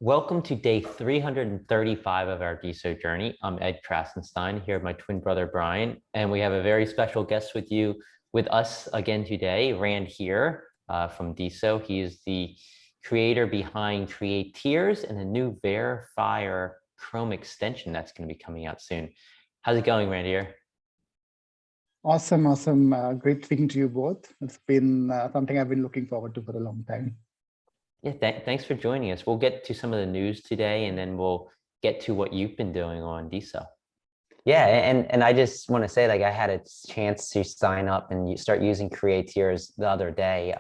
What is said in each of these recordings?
Welcome to day 335 of our Deso journey. I'm Ed Krasenstein here with my twin brother, Brian, and we have a very special guest with us again today, Randhir from Deso. He is the creator behind CreateTiers and a new Verifier Chrome extension that's going to be coming out soon. How's it going, Randhir? Awesome. Great speaking to you both. It's been something I've been looking forward to for a long time. Yeah, thanks for joining us. We'll get to some of the news today, and then we'll get to what you've been doing on Deso. Yeah, and I just want to say, like, I had a chance to sign up and start using CreateTiers the other day,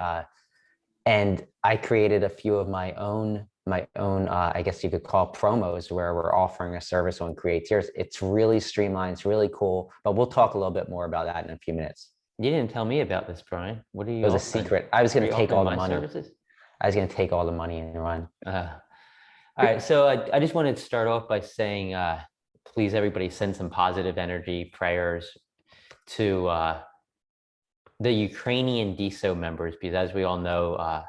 and I created a few of my own, I guess you could call promos, where we're offering a service on CreateTiers. It's really streamlined, it's really cool, but we'll talk a little bit more about that in a few minutes. You didn't tell me about this, Brian. What are you? It was a secret. I was going to take all the money. Services? I was going to take all the money and run. All right, so I just wanted to start off by saying, please, everybody, send some positive energy, prayers to the Ukrainian Deso members, because as we all know,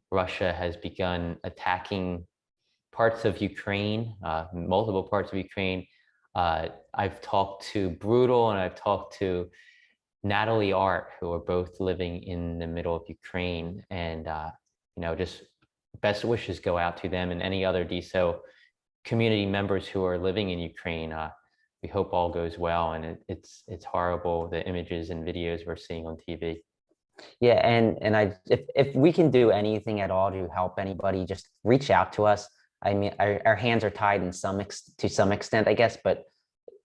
Russia has begun attacking parts of Ukraine, multiple parts of Ukraine. I've talked to Brutal and I've talked to Natalie Art, who are both living in the middle of Ukraine, and just best wishes go out to them and any other Deso community members who are living in Ukraine. We hope all goes well, and it's horrible, the images and videos we're seeing on TV. Yeah, and if we can do anything at all to help anybody, just reach out to us. I mean, our hands are tied to some extent, I guess, but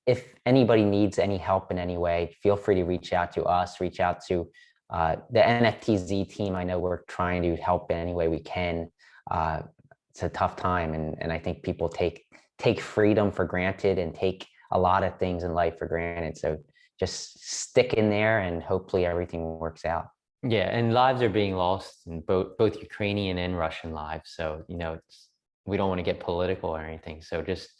if anybody needs any help in any way, feel free to reach out to us, reach out to the NFTZ team. I know we're trying to help in any way we can. It's a tough time, and I think people take freedom for granted and take a lot of things in life for granted. So just stick in there, and hopefully everything works out. Yeah, and lives are being lost in both Ukrainian and Russian lives. So we don't want to get political or anything. So just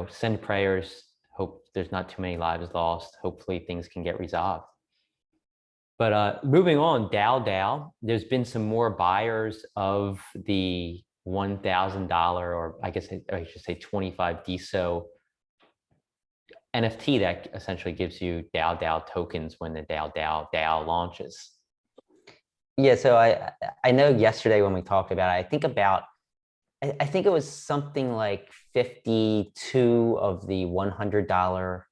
send prayers. Hope there's not too many lives lost. Hopefully things can get resolved. But moving on, DAO, there's been some more buyers of the $1,000, or I guess I should say 25 Deso NFT that essentially gives you DAO tokens when the DAO launches. Yeah, so I know yesterday when we talked about it, I think it was something like 52 of the $100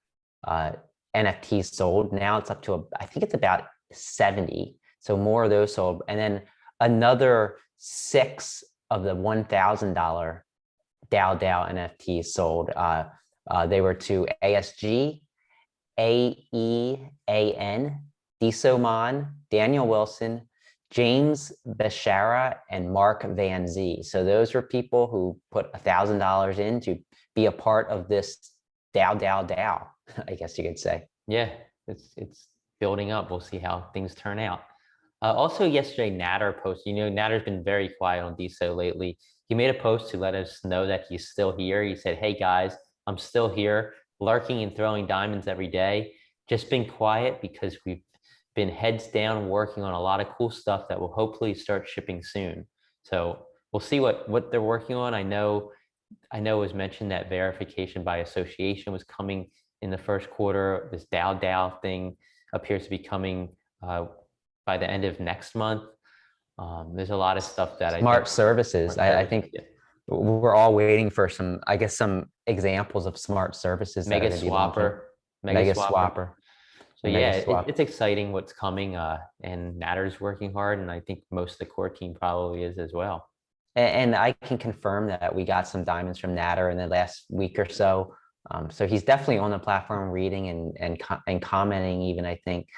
NFTs sold. Now it's up to I think it's about 70. So more of those sold, and then another 6 of the $1,000 DAO NFTs sold. They were to ASG, AEAN, Deso, Daniel Wilson, James Beshara, and Mark Van Z. So those were people who put $1,000 in to be a part of this DAO, I guess you could say. Yeah, it's building up. We'll see how things turn out. Also yesterday, Natter posted, Natter's been very quiet on Deso lately. He made a post to let us know that he's still here. He said, "Hey guys, I'm still here, lurking and throwing diamonds every day. Just been quiet because we've been heads down working on a lot of cool stuff that will hopefully start shipping soon." So we'll see what they're working on. I know it was mentioned that verification by association was coming in the first quarter. This DAO thing appears to be coming by the end of next month. There's a lot of stuff that smart services. I think we're all waiting for some examples of smart services. Mega Swapper. So yeah, it's exciting what's coming, and Natter's working hard, and I think most of the core team probably is as well. And I can confirm that we got some diamonds from Natter in the last week or so. So he's definitely on the platform reading and commenting even, I think.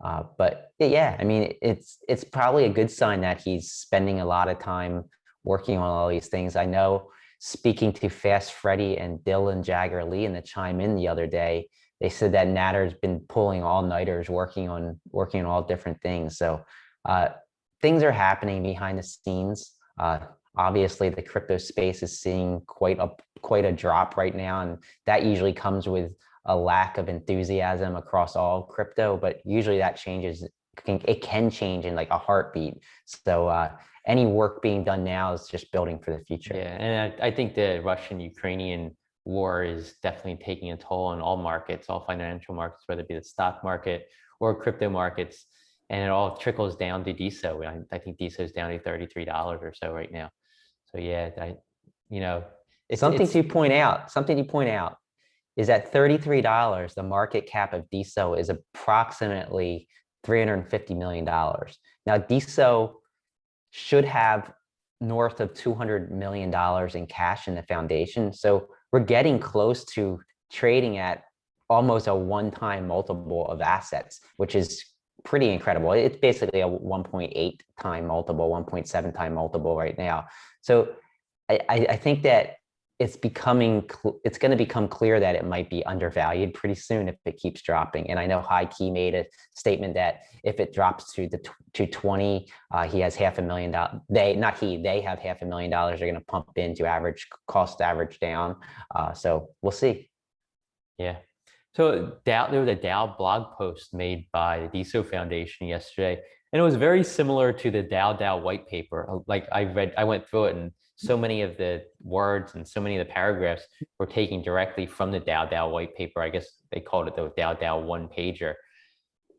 But yeah, I mean, it's probably a good sign that he's spending a lot of time working on all these things. I know, speaking to Fast Freddy and Dylan Jagger Lee in the Chime In the other day, they said that Natter's been pulling all-nighters working on all different things. So things are happening behind the scenes. Obviously, the crypto space is seeing quite a drop right now, and that usually comes with a lack of enthusiasm across all crypto. But usually that changes. It can change in like a heartbeat. So any work being done now is just building for the future. Yeah, and I think the Russian-Ukrainian war is definitely taking a toll on all markets, all financial markets, whether it be the stock market or crypto markets, and it all trickles down to Deso. I think Deso is down to $33 or so right now. So yeah, Something to point out is that $33, the market cap of Deso is approximately $350 million. Now, Deso should have north of $200 million in cash in the foundation. So we're getting close to trading at almost a one-time multiple of assets, which is pretty incredible. It's basically a 1.8 time multiple, 1.7 time multiple right now. So I think that it's going to become clear that it might be undervalued pretty soon if it keeps dropping. And I know High Key made a statement that if it drops to 20, he has $500,000. They have $500,000 they're going to pump into cost average down. So we'll see. Yeah. So there was a DAO blog post made by the Deso Foundation yesterday, and it was very similar to the DAO white paper. Like I went through it, and so many of the words and so many of the paragraphs were taken directly from the DAO white paper. I guess they called it the DAO one pager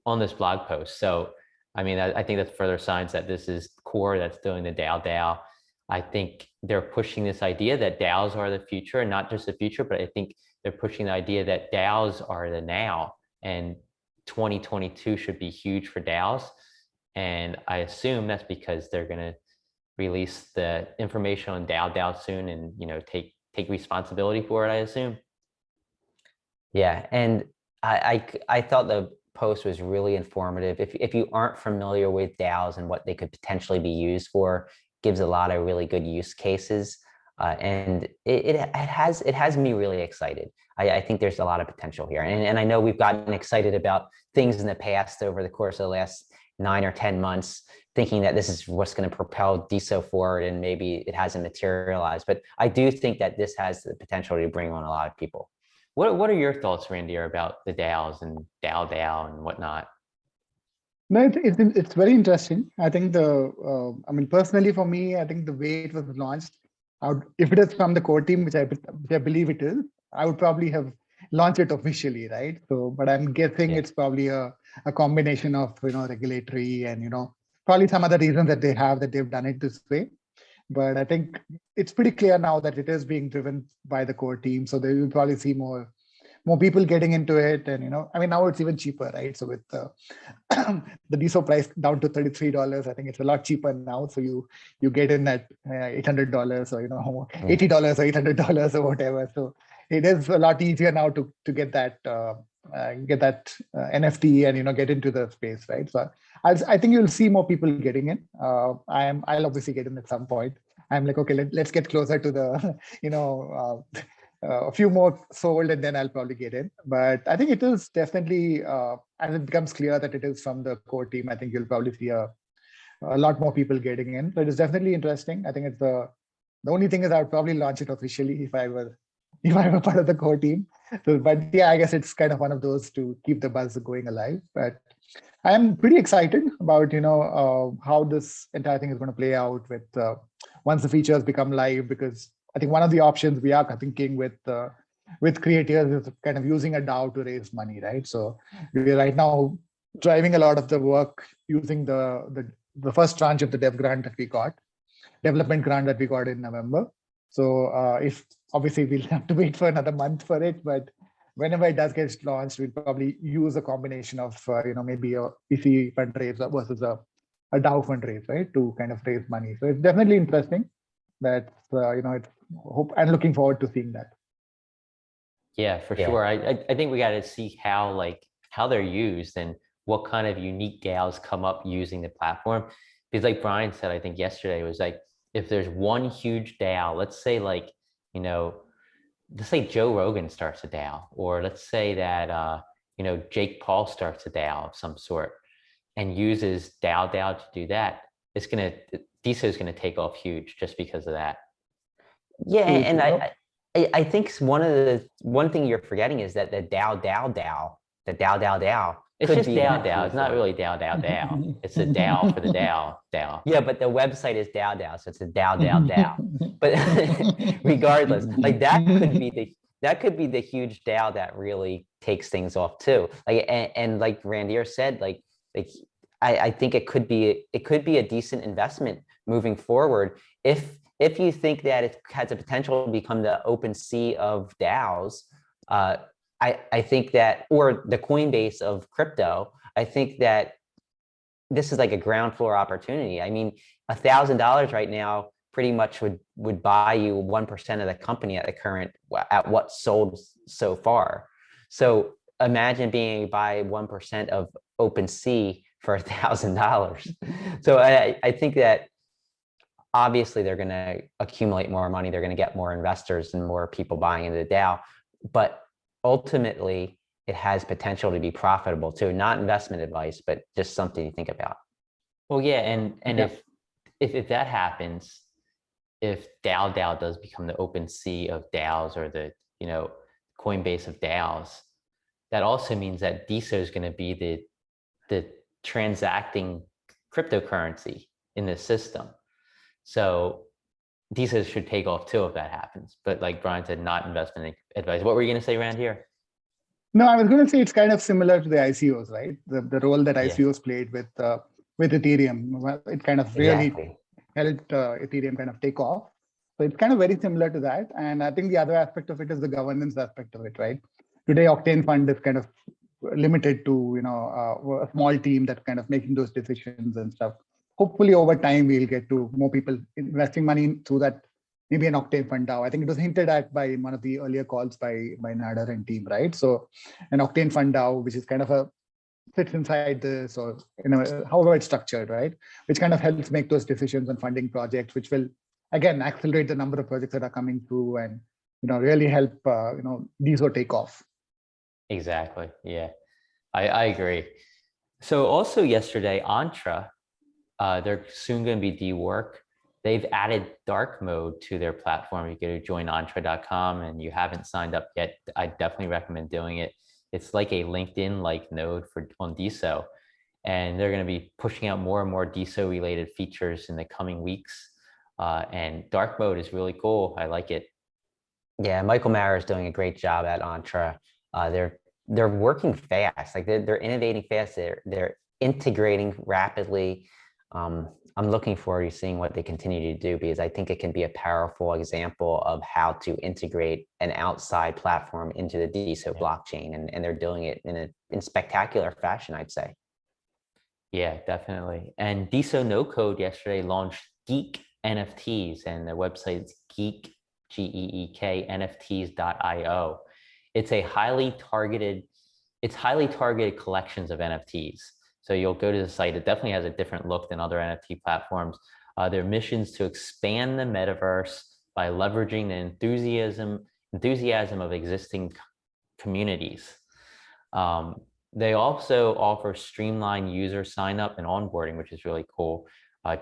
on this blog post. So, I mean, I think that's further signs that this is core that's doing the DAO. I think they're pushing this idea that DAOs are the future, and not just the future, but I think they're pushing the idea that DAOs are the now, and 2022 should be huge for DAOs. And I assume that's because they're going to release the information on DAO soon, and take responsibility for it, I assume. Yeah, and I thought the post was really informative. If you aren't familiar with DAOs and what they could potentially be used for, gives a lot of really good use cases. And it has me really excited. I think there's a lot of potential here. And I know we've gotten excited about things in the past over the course of the last 9 or 10 months, thinking that this is what's going to propel Deso forward, and maybe it hasn't materialized. But I do think that this has the potential to bring on a lot of people. What are your thoughts, Randhir, about the DAOs and DAO and whatnot? No, it's very interesting. I think personally for me, I think the way it was launched, if it is from the core team, which I believe it is, I would probably have launched it officially, right? So, but I'm guessing it's probably a combination of regulatory and probably some other reasons that they've done it this way. But I think it's pretty clear now that it is being driven by the core team. So they will probably see more people getting into it. And, now it's even cheaper, right? So with the Deso price down to $33, I think it's a lot cheaper now. So you get in at $800 or, $80 or $800 or whatever. So it is a lot easier now to get that NFT and, get into the space, right? So I think you'll see more people getting in. I'll obviously get in at some point. I'm like, okay, let's get closer to the, a few more sold, and then I'll probably get in. But I think it is definitely, as it becomes clear that it is from the core team, I think you'll probably see a lot more people getting in. So it is definitely interesting. I think it's the only thing is I would probably launch it officially if I were part of the core team. So, but yeah, I guess it's kind of one of those to keep the buzz going alive. But I am pretty excited about how this entire thing is going to play out with once the features become live, because I think one of the options we are thinking with CreateTiers is kind of using a DAO to raise money, right? So we're right now driving a lot of the work using the first tranche of the development grant that we got in November. So if obviously we'll have to wait for another month for it, but whenever it does get launched, we'll probably use a combination of maybe a PC fundraise versus a DAO fundraise, right, to kind of raise money. So it's definitely interesting. That I'm looking forward to seeing that. Yeah, for sure. I think we got to see how they're used and what kind of unique DAOs come up using the platform. Because like Brian said, I think yesterday, it was like, if there's one huge DAO, let's say Joe Rogan starts a DAO, or let's say that Jake Paul starts a DAO of some sort and uses DAO to do that, Deso is going to take off huge just because of that. Yeah, and I think one thing you're forgetting is that the DAO It's could just be the DAO DAO. It's not future. really DAO DAO DAO. It's a DAO for the DAO DAO. Yeah, but the website is DAO DAO, so it's a DAO DAO DAO. But regardless, like that could be the huge DAO that really takes things off too. Like and like Randhir said, like I think it could be a decent investment moving forward if you think that it has the potential to become the open sea of DAOs. I think that, or the Coinbase of crypto, I think that this is like a ground floor opportunity. I mean, $1,000 right now pretty much would buy you 1% of the company at what's sold so far. So imagine being able to buy 1% of OpenSea for $1,000. So I think that obviously they're going to accumulate more money. They're going to get more investors and more people buying into the DAO, but ultimately it has potential to be profitable too. Not investment advice, but just something to think about. Well, yeah, and if that happens, if DAO DAO does become the open sea of DAOs, or the Coinbase of DAOs, that also means that Deso is going to be the transacting cryptocurrency in this system. So Deso should take off too if that happens. But like Brian said, not investment advice. What were you going to say, Randhir? No, I was going to say it's kind of similar to the ICOs, right? The role that ICOs played with Ethereum. It kind of really helped Ethereum kind of take off. So it's kind of very similar to that. And I think the other aspect of it is the governance aspect of it, right? Today, Octane Fund is kind of limited to a small team that kind of making those decisions and stuff. Hopefully, over time, we'll get to more people investing money through that. Maybe an Octane Fund DAO. I think it was hinted at by one of the earlier calls by Nader and team, right? So an Octane Fund DAO, which is kind of fits inside this, or however it's structured, right? Which kind of helps make those decisions on funding projects, which will again accelerate the number of projects that are coming through, and really help Deso take off. Exactly. Yeah, I agree. So also yesterday, Entra, they're soon going to be dework. They've added dark mode to their platform. You go to joinentra.com, and you haven't signed up yet, I definitely recommend doing it. It's like a LinkedIn-like node on Deso, and they're going to be pushing out more and more Deso-related features in the coming weeks. And dark mode is really cool. I like it. Yeah, Michael Mara is doing a great job at Entra. They're working fast. Like they're innovating fast. They're integrating rapidly. I'm looking forward to seeing what they continue to do, because I think it can be a powerful example of how to integrate an outside platform into the Deso blockchain, and they're doing it in spectacular fashion, I'd say. Yeah, definitely. And Deso No Code yesterday launched Geek NFTs, and the website's Geek, GEEK, NFTs.io. It's highly targeted collections of NFTs. So you'll go to the site. It definitely has a different look than other NFT platforms. Their mission's to expand the metaverse by leveraging the enthusiasm of existing communities. They also offer streamlined user sign up and onboarding, which is really cool.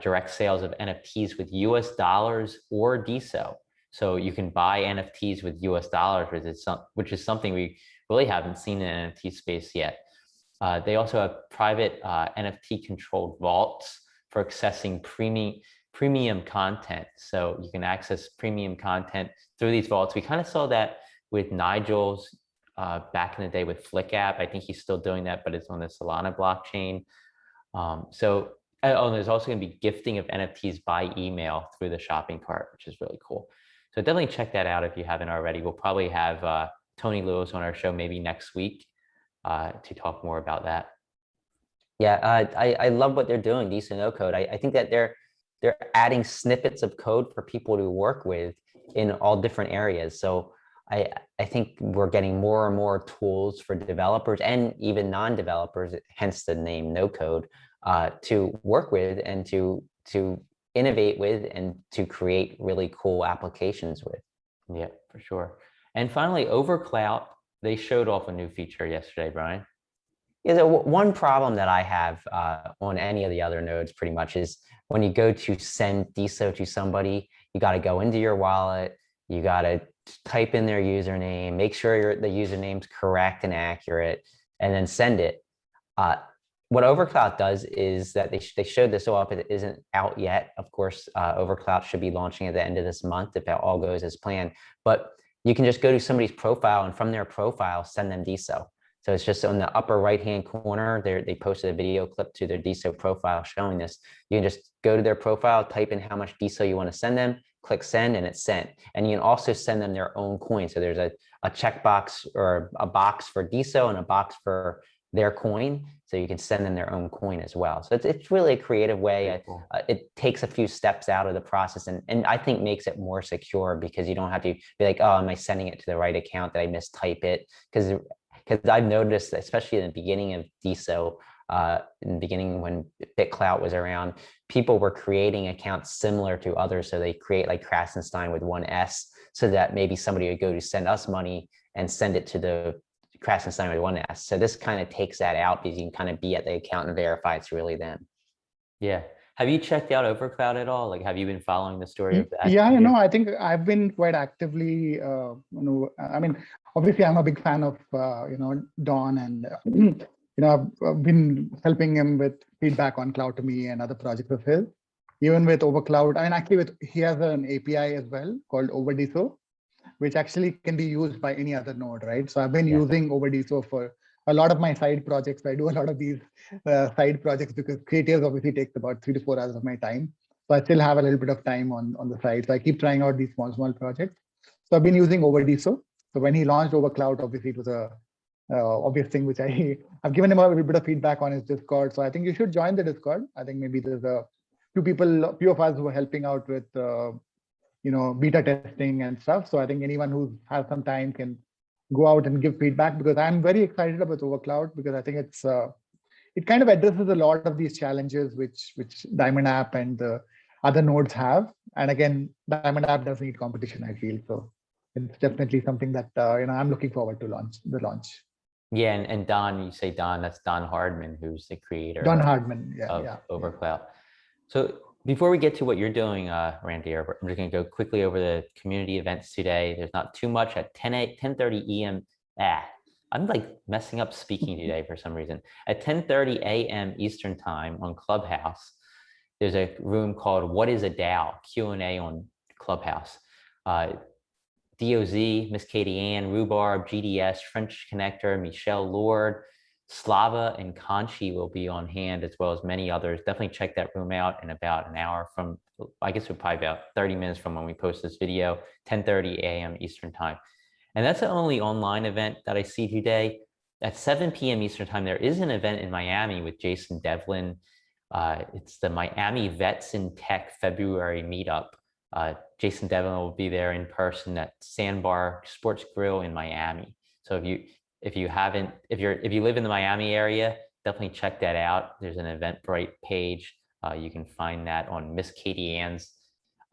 Direct sales of NFTs with US dollars or Deso. So you can buy NFTs with US dollars, which is something we really haven't seen in the NFT space yet. They also have private NFT controlled vaults for accessing premium content. So you can access premium content through these vaults. We kind of saw that with Nigel's back in the day with Flick app. I think he's still doing that, but it's on the Solana blockchain. There's also going to be gifting of NFTs by email through the shopping cart, which is really cool. So definitely check that out if you haven't already. We'll probably have Tony Lewis on our show maybe next week to talk more about that. Yeah, I love what they're doing, Deso No Code. I think that they're adding snippets of code for people to work with in all different areas. So I think we're getting more and more tools for developers and even non-developers, hence the name No Code, to work with and to innovate with and to create really cool applications with. Yeah, for sure. And finally, Overcloud, they showed off a new feature yesterday, Brian. Yeah, so one problem that I have on any of the other nodes pretty much is when you go to send Deso to somebody, you got to go into your wallet, you got to type in their username, make sure the username's correct and accurate, and then send it. What Overcloud does is that they showed this off. It isn't out yet. Of course, Overcloud should be launching at the end of this month if all goes as planned. But you can just go to somebody's profile and from their profile, send them Deso. So it's just on the upper right-hand corner there. They posted a video clip to their Deso profile showing this. You can just go to their profile, type in how much Deso you want to send them, click send, and it's sent. And you can also send them their own coin. So there's a checkbox or a box for Deso and a box for their coin. So you can send them their own coin as well. So it's really a creative way. Cool. It takes a few steps out of the process and I think makes it more secure because you don't have to be like, oh, am I sending it to the right account? Did I mistype it? Because I've noticed, especially in the beginning of Deso, in the beginning when BitClout was around, people were creating accounts similar to others. So they create like Krasenstein with one S so that maybe somebody would go to send us money and send it to the Krasenstein with one S. So this kind of takes that out because you can kind of be at the account and verify it's really them. Yeah. Have you checked out Overcloud at all? Like, have you been following the story of that? Yeah, I think I've been quite actively, I mean, obviously I'm a big fan of, Don and, I've been helping him with feedback on Cloud to Me and other projects of his. Even with Overcloud, I mean, actually he has an API as well called OverDeso, which actually can be used by any other node, right? So I've been using OverDeso for a lot of my side projects. I do a lot of these side projects because CreateTiers obviously takes about 3 to 4 hours of my time. So I still have a little bit of time on the side. So I keep trying out these small projects. So I've been using OverDeso. So when he launched Overcloud, obviously it was a obvious thing, which I've given him a little bit of feedback on his Discord. So I think you should join the Discord. I think maybe there's a few of us who are helping out with beta testing and stuff. So I think anyone who has some time can go out and give feedback because I'm very excited about Overcloud because I think it kind of addresses a lot of these challenges which Diamond App and the other nodes have. And again, Diamond App does need competition, I feel. So it's definitely something that I'm looking forward to the launch. Yeah, and Don, you say Don, that's Don Hardman, who's the creator Don Hardman, of Overcloud. So before we get to what you're doing, Randhir, I'm just going to go quickly over the community events today. There's not too much at 10:30 a.m. I'm like messing up speaking today for some reason. At 10:30 a.m. Eastern time on Clubhouse, there's a room called What is a DAO? Q&A on Clubhouse. DOZ, Miss Katie Ann, Rhubarb, GDS, French Connector, Michelle Lord, Slava and Conchi will be on hand, as well as many others. Definitely check that room out in about an hour from, I guess we're probably about 30 minutes from when we post this video, 10:30 a.m. Eastern time. And that's the only online event that I see today. At 7 p.m. Eastern time, there is an event in Miami with Jason Devlin. It's the Miami Vets in Tech February meetup. Jason Devlin will be there in person at Sandbar Sports Grill in Miami. So if you live in the Miami area, definitely check that out. There's an Eventbrite page. You can find that on Miss Katie Ann's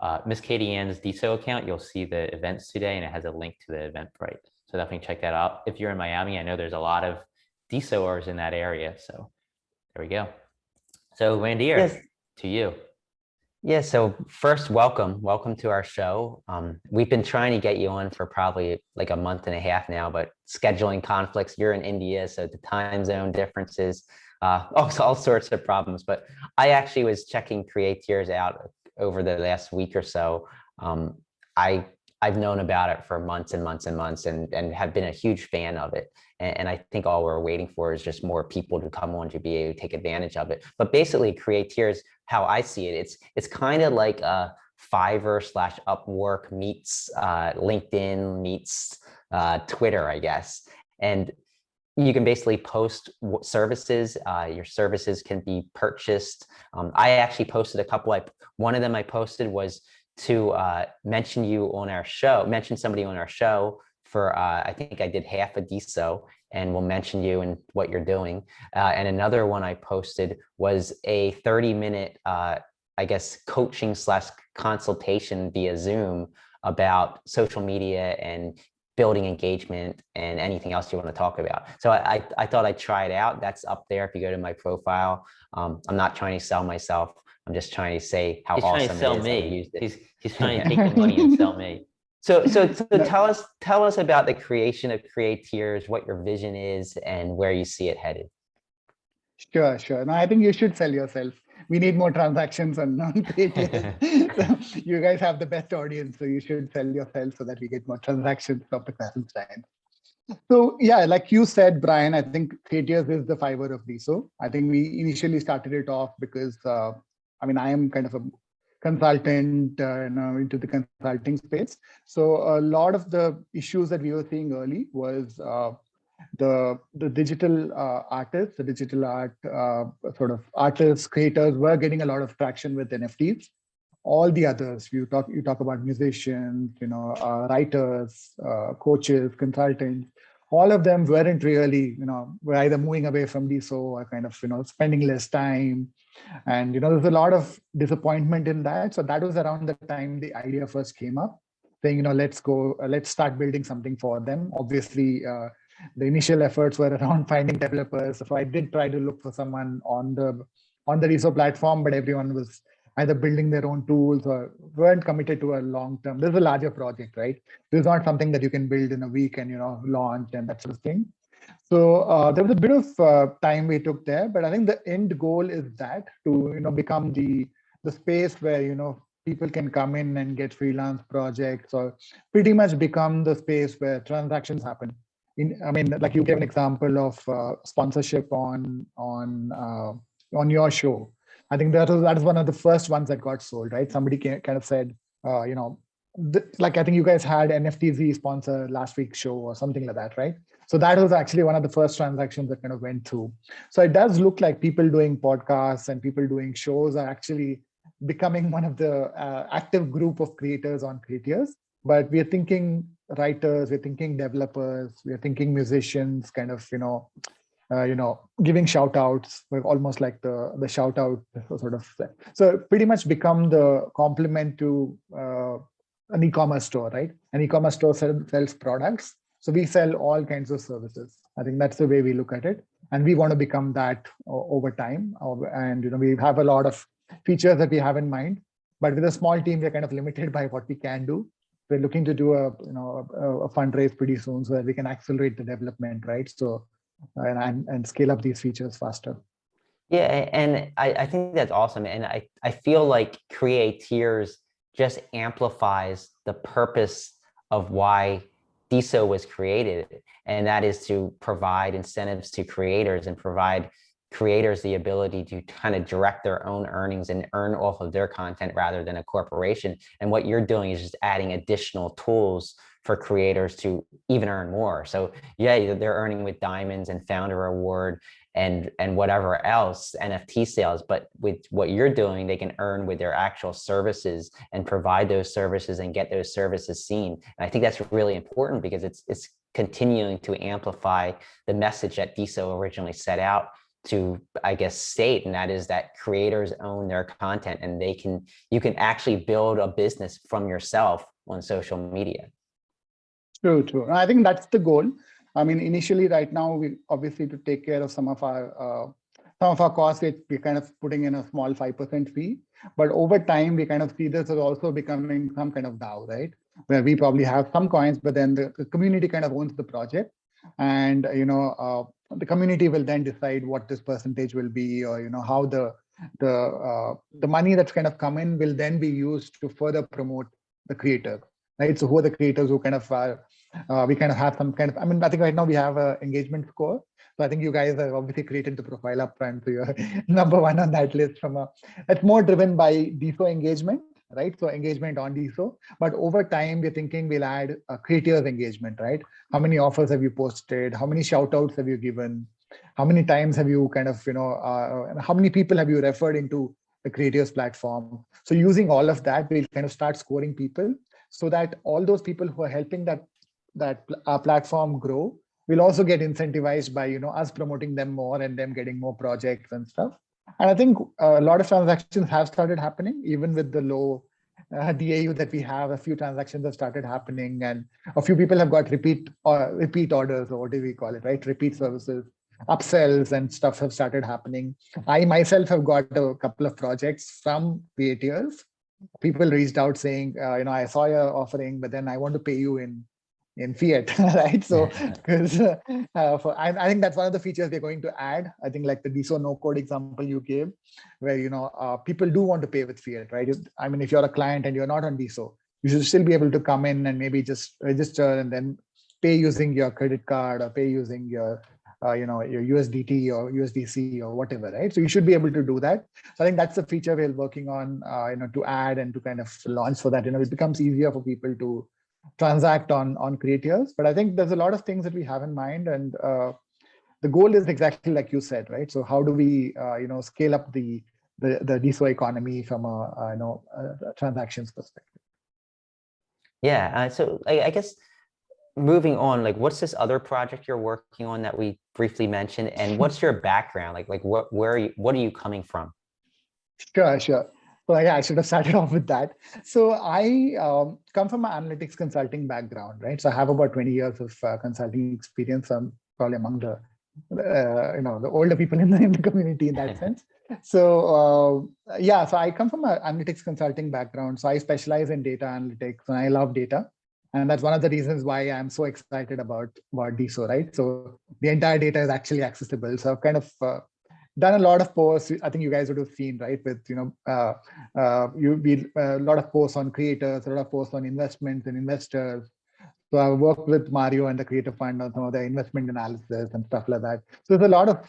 Deso account. You'll see the events today, and it has a link to the Eventbrite. So definitely check that out. If you're in Miami, I know there's a lot of Desoers in that area. So there we go. So Randhir, yes, to you. Yeah, so first, welcome to our show. We've been trying to get you on for probably like a month and a half now, but scheduling conflicts, you're in India, so the time zone differences, all sorts of problems. But I actually was checking CreateTiers out over the last week or so. I've known about it for months and months and months and have been a huge fan of it. And I think all we're waiting for is just more people to come on to be able to take advantage of it. But basically CreateTiers, how I see it, it's kind of like a Fiverr/Upwork meets LinkedIn meets Twitter, I guess. And you can basically post services. Your services can be purchased. I actually posted a couple. One of them I posted was to mention somebody on our show for, I think I did half a Deso, and we'll mention you and what you're doing. And another one I posted was a 30-minute, I guess, coaching/consultation via Zoom about social media and building engagement and anything else you want to talk about. So I thought I'd try it out. That's up there if you go to my profile. I'm not trying to sell myself. I'm just trying to say how awesome it is. He's trying to sell me. He's trying to take the money and sell me. So tell us about the creation of CreateTiers, what your vision is, and where you see it headed. Sure, sure. No, I think you should sell yourself. We need more transactions on non-CreateTiers. So you guys have the best audience, so you should sell yourself so that we get more transactions from the present time. So yeah, like you said, Brian, I think CreateTiers is the Fiverr of Deso. I think we initially started it off because I mean I am kind of a consultant, into the consulting space. So a lot of the issues that we were seeing early was the digital artists, the digital art sort of artists, creators were getting a lot of traction with NFTs. All the others, you talk about musicians, writers, coaches, consultants, all of them weren't really, were either moving away from Deso or kind of, spending less time. And, there's a lot of disappointment in that. So that was around the time the idea first came up, saying, let's start building something for them. Obviously, the initial efforts were around finding developers. So I did try to look for someone on the Deso platform, but everyone was either building their own tools or weren't committed to a long term. This is a larger project, right? This is not something that you can build in a week and launch and that sort of thing. So there was a bit of time we took there, but I think the end goal is that to become the space where people can come in and get freelance projects, or pretty much become the space where transactions happen. I mean, like you gave an example of sponsorship on your show. I think that was one of the first ones that got sold, right? Somebody kind of said, like I think you guys had NFTZ sponsor last week's show or something like that, right? So that was actually one of the first transactions that kind of went through. So it does look like people doing podcasts and people doing shows are actually becoming one of the active group of creators on CreateTiers. But we're thinking writers, we're thinking developers, we're thinking musicians, kind of, giving shout outs, almost like the shout out sort of. So pretty much become the complement to an e-commerce store, right? An e-commerce store sells products. So we sell all kinds of services. I think that's the way we look at it. And we want to become that over time. And we have a lot of features that we have in mind. But with a small team, we're kind of limited by what we can do. We're looking to do a fundraise pretty soon so that we can accelerate the development, right? So and scale up these features faster. Yeah, and I think that's awesome. And I feel like CreateTiers just amplifies the purpose of why Deso was created. And that is to provide incentives to creators and provide creators the ability to kind of direct their own earnings and earn off of their content rather than a corporation. And what you're doing is just adding additional tools for creators to even earn more. So yeah, they're earning with diamonds and founder award and whatever else, NFT sales, but with what you're doing, they can earn with their actual services and provide those services and get those services seen. And I think that's really important because it's continuing to amplify the message that Deso originally set out to, I guess, state, and that is that creators own their content and you can actually build a business from yourself on social media. True. I think that's the goal. I mean, initially, right now, we obviously to take care of some of our costs, we're kind of putting in a small 5% fee. But over time, we kind of see this as also becoming some kind of DAO, right? Where we probably have some coins, but then the community kind of owns the project, and the community will then decide what this percentage will be, or how the money that's kind of come in will then be used to further promote the creator, right? So who are the creators who kind of are, we kind of have some kind of, I mean, I think right now we have an engagement score. So I think you guys have obviously created the profile up front, so you're number one on that list. It's more driven by Deso engagement, right? So engagement on Deso, but over time we're thinking we'll add a CreateTiers engagement, right? How many offers have you posted? How many shout outs have you given? How many times have you kind of, how many people have you referred into the CreateTiers platform? So using all of that, we'll kind of start scoring people so that all those people who are helping that platform grow will also get incentivized by us promoting them more and them getting more projects and stuff. And I think a lot of transactions have started happening, even with the low DAU that we have. A few transactions have started happening, and a few people have got repeat orders, or what do we call it, right? Repeat services, upsells and stuff have started happening. I myself have got a couple of projects from CreateTiers. People reached out saying, I saw your offering, but then I want to pay you in in fiat, right? So because I think that's one of the features they're going to add. I think like the Deso no code example you gave, where people do want to pay with fiat, right? I mean, if you're a client and you're not on Deso, you should still be able to come in and maybe just register and then pay using your credit card or pay using your your USDT or USDC or whatever, right? So you should be able to do that. So I think that's the feature we're working on, to add and to kind of launch so that it becomes easier for people to transact on CreateTiers. But I think there's a lot of things that we have in mind, and the goal is exactly like you said, right? So how do we scale up the Deso economy from a transactions perspective? Yeah. So I guess moving on, like, what's this other project you're working on that we briefly mentioned, and what's your background? Like what are you coming from? Sure. So yeah, I should have started off with that. So I come from an analytics consulting background, right? So I have about 20 years of consulting experience. I'm probably among the the older people in the community in that sense. So so I come from an analytics consulting background. So I specialize in data analytics, and I love data. And that's one of the reasons why I'm so excited about Deso, right? So the entire data is actually accessible. So I've kind of done a lot of posts. I think you guys would have seen, right? With a lot of posts on creators, a lot of posts on investments and investors. So I worked with Mario and the CreateTiers Fund on some of the investment analysis and stuff like that. So there's a lot of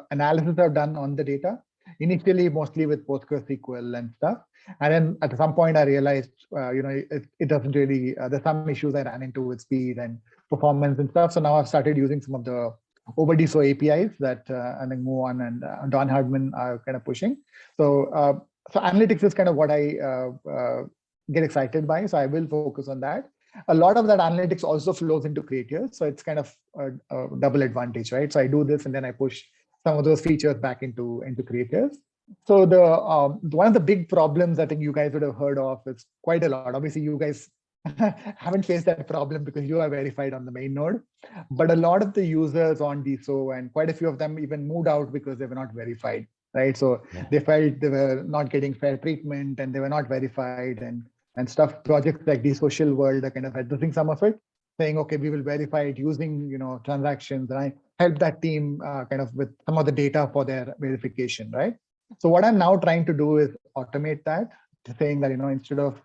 analysis I've done on the data. Initially, mostly with PostgreSQL and stuff. And then at some point, I realized, it doesn't really, there's some issues I ran into with speed and performance and stuff. So now I've started using some of the Deso APIs that I think Moon and Don Hardman are kind of pushing. So analytics is kind of what I get excited by. So I will focus on that. A lot of that analytics also flows into CreateTiers. So it's kind of a double advantage, right? So I do this and then I push some of those features back into CreateTiers. So the one of the big problems I think you guys would have heard of is quite a lot. Obviously, you guys haven't faced that problem because you are verified on the main node. But a lot of the users on Deso, and quite a few of them even moved out because they were not verified, right? So they felt they were not getting fair treatment and they were not verified and stuff. Projects like the Social World are kind of addressing some of it, saying, okay, we will verify it using transactions. And I help that team kind of with some of the data for their verification, right? So what I'm now trying to do is automate that, saying that instead of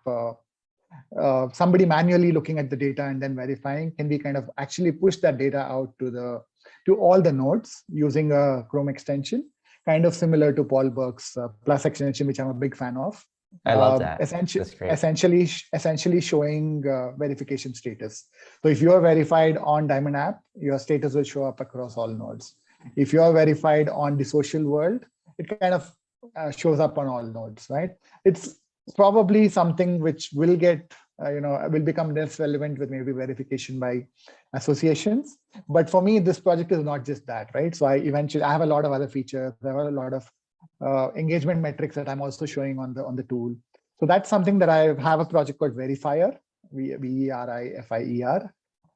somebody manually looking at the data and then verifying, can we kind of actually push that data out to all the nodes using a Chrome extension, kind of similar to Paul Burke's Plus extension, which I'm a big fan of. I love that. Essentially showing verification status. So if you are verified on Diamond app, your status will show up across all nodes. If you are verified on the Social World, it kind of shows up on all nodes, right? It's probably something which will get, will become less relevant with maybe verification by associations. But for me, this project is not just that, right? So I have a lot of other features. There are a lot of engagement metrics that I'm also showing on the tool. So that's something that I have a project called Verifier, Verifier.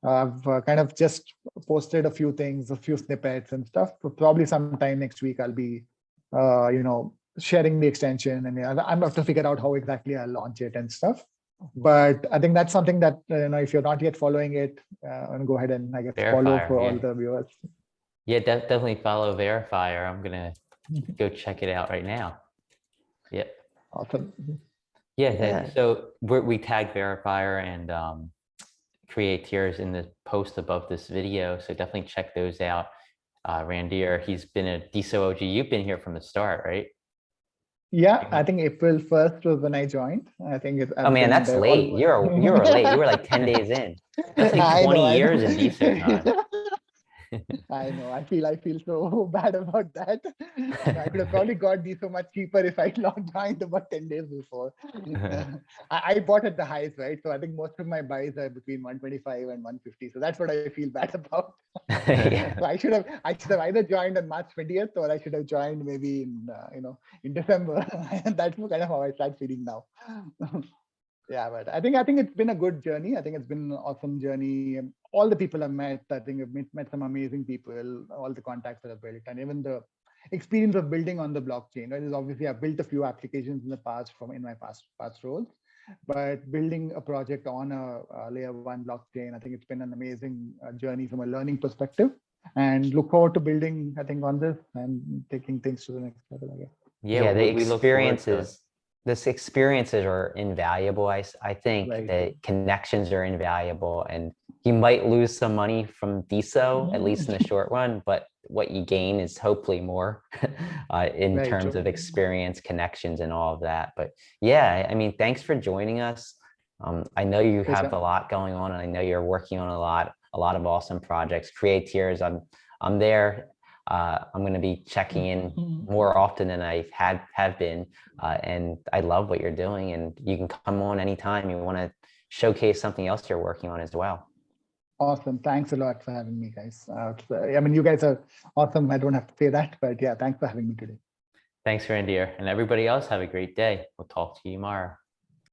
I've kind of just posted a few things, a few snippets and stuff. Probably sometime next week, I'll be, sharing the extension, and I'm going to figure out how exactly I'll launch it and stuff. But I think that's something that, if you're not yet following it, and go ahead and I guess Verifier, follow for all the viewers. Yeah, definitely follow Verifier. I'm going to go check it out right now. Yep. Awesome. Yeah. So we tagged Verifier and CreateTiers in the post above this video. So definitely check those out. Randhir, he's been a Deso OG. You've been here from the start, right? Yeah, I think April 1st was when I joined. I think Oh man, that's late. You were late. You were like 10 days in. That's like 20 years in Deso time. I know. I feel so bad about that. I could have probably got these so much cheaper if I joined about 10 days before. I bought at the highs, right? So I think most of my buys are between 125 and 150. So that's what I feel bad about. So I should have either joined on March 20th or I should have joined maybe in December. That's kind of how I start feeling now. Yeah, but I think it's been a good journey. I think it's been an awesome journey. All the people I've met, I think I've met some amazing people, all the contacts that I've built, and even the experience of building on the blockchain. Right? Obviously, I've built a few applications in the past in my past roles. but building a project on a layer 1 blockchain, I think it's been an amazing journey from a learning perspective, and look forward to building, I think, on this and taking things to the next level, I guess. Yeah, the we look forward to it. experiences are invaluable. I think Right. the connections are invaluable, and you might lose some money from Deso, at least in the short run, but what you gain is hopefully more in Right, terms true. of experience, connections, and all of that. But yeah, I mean, thanks for joining us. I know you have Pleasure. a lot going on, and I know you're working on a lot of awesome projects. CreateTiers, I'm there. I'm going to be checking in more often than I have been, and I love what you're doing. And you can come on anytime you want to showcase something else you're working on as well. Awesome. Thanks a lot for having me, guys. I mean, you guys are awesome. I don't have to say that, but yeah, thanks for having me today. Thanks, Randhir. And everybody else, have a great day. We'll talk to you tomorrow.